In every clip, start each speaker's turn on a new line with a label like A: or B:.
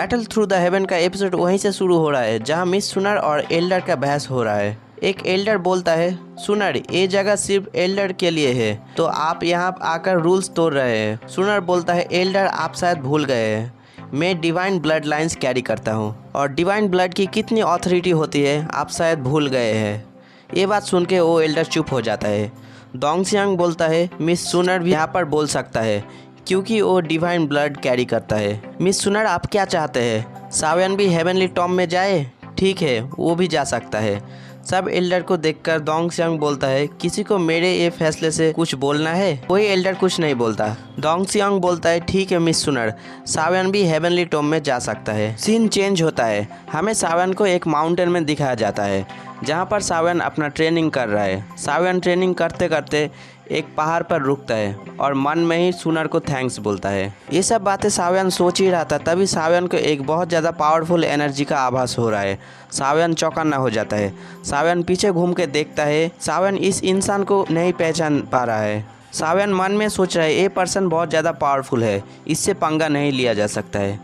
A: Battle through the haven का episode वहीं से शुरू हो रहा है जहां मिस सुनर और एल्डर का बहस हो रहा है। एक एल्डर बोलता है, सुनर ये जगह सिर्फ एल्डर के लिए है तो आप यहाँ आकर रूल्स तोड़ रहे हैं। सुनर बोलता है, एल्डर आप शायद भूल गए हैं, मैं डिवाइन ब्लड लाइन्स कैरी करता हूँ और डिवाइन ब्लड की कितनी अथॉरिटी होती है आप शायद भूल गए हैं। ये बात सुन के वो एल्डर चुप हो जाता है। डोंगसियांग बोलता है, मिस सुनर भी यहाँ पर बोल सकता है क्योंकि वो डिवाइन ब्लड कैरी करता है। मिस सुनर आप क्या चाहते हैं, सावियन भी हेवनली टॉम में जाए? ठीक है, वो भी जा सकता है। सब एल्डर को देखकर डोंगसियांग बोलता है, किसी को मेरे ये फैसले से कुछ बोलना है? कोई एल्डर कुछ नहीं बोलता। डोंगसियांग बोलता है, ठीक है मिस सुनर, सावियन भी हेवनली टॉम में जा सकता है। सीन चेंज होता है, हमें सावियन को एक माउंटेन में दिखाया जाता है जहाँ पर सावियन अपना ट्रेनिंग कर रहा है। सावियन ट्रेनिंग करते करते एक पहाड़ पर रुकता है और मन में ही सुनर को थैंक्स बोलता है। ये सब बातें सावियन सोच ही रहा था, तभी सावियन को एक बहुत ज़्यादा पावरफुल एनर्जी का आभास हो रहा है। सावियन चौकन्ना हो जाता है। सावियन पीछे घूम के देखता है, सावियन इस इंसान को नहीं पहचान पा रहा है। सावियन मन में सोच रहा है, ये पर्सन बहुत ज़्यादा पावरफुल है, इससे पंगा नहीं लिया जा सकता है।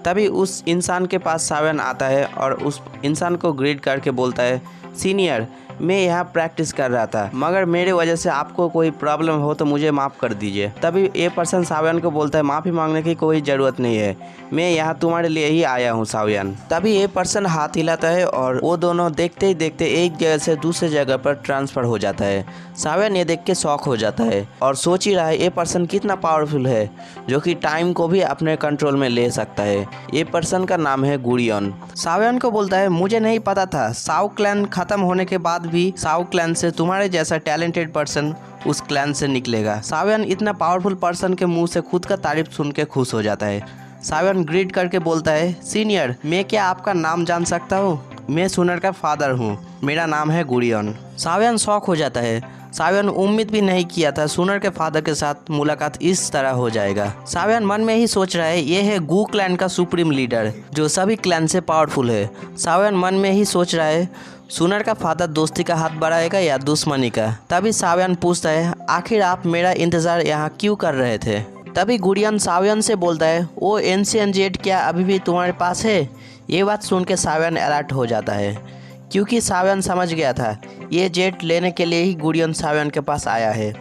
A: तभी उस इंसान के पास सावियन आता है और उस इंसान को ग्रीट करके बोलता है, सीनियर, मैं यहाँ प्रैक्टिस कर रहा था, मगर मेरे वजह से आपको कोई प्रॉब्लम हो तो मुझे माफ़ कर दीजिए। तभी ये पर्सन सावियन को बोलता है, माफ़ी मांगने की कोई ज़रूरत नहीं है, मैं यहाँ तुम्हारे लिए ही आया हूँ सावियन। तभी ये पर्सन हाथ हिलाता है और वो दोनों देखते ही देखते एक जगह से दूसरे जगह पर ट्रांसफ़र हो जाता है। सावियन ये देख के शॉक हो जाता है और सोच ही रहा है ये पर्सन कितना पावरफुल है जो कि टाइम को भी अपने कंट्रोल में ले सकता है। ये पर्सन का नाम है गुरियन। सावियन को बोलता है, मुझे नहीं पता था साओ क्लैन ख़त्म होने के बाद भी साओ क्लैन से तुम्हारे जैसा टैलेंटेड पर्सन उस क्लैन से निकलेगा। सावियन इतना पावरफुल पर्सन के मुंह से खुद का तारीफ सुन के खुश हो जाता है। सावियन ग्रीट करके बोलता है, सीनियर, मैं क्या आपका नाम जान सकता हूँ? मैं सुनर का फादर हूँ, मेरा नाम है गुरियन। सावियन शॉक हो जाता है। सावियन उम्मीद भी नहीं किया था सुनर के फादर के साथ मुलाकात इस तरह हो जाएगा। सावियन मन में ही सोच रहा है, ये है गू क्लैन का सुप्रीम लीडर जो सभी क्लैन से पावरफुल है। सावियन मन में ही सोच रहा है, सुनर का फादर दोस्ती का हाथ बढ़ाएगा या दुश्मनी का? तभी सावियन पूछता है, आखिर आप मेरा इंतज़ार यहाँ क्यों कर रहे थे? तभी गुरियन सावियन से बोलता है, वो एंशिएंट जेट क्या अभी भी तुम्हारे पास है? ये बात सुन के सावियन अलर्ट हो जाता है क्योंकि सावियन समझ गया था ये जेट लेने के लिए ही गुरियन सावियन के पास आया है।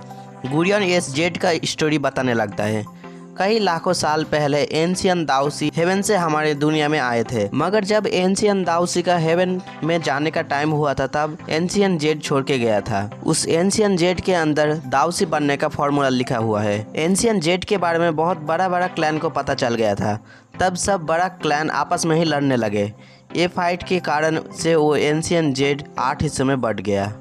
A: गुरियन इस जेट का स्टोरी बताने लगता है। कई लाखों साल पहले एंशिएंट दाओसी हेवन से हमारे दुनिया में आए थे, मगर जब एंशिएंट दाओसी का हेवन में जाने का टाइम हुआ था तब एंशिएंट जेट छोड़ के गया था। उस एंशिएंट जेट के अंदर दाओसी बनने का फॉर्मूला लिखा हुआ है। एंशिएंट जेट के बारे में बहुत बड़ा बड़ा क्लैन को पता चल गया था, तब सब बड़ा क्लैन आपस में ही लड़ने लगे। ये फाइट के कारण से वो एंशिएंट जेट 8 हिस्सों में बट गया।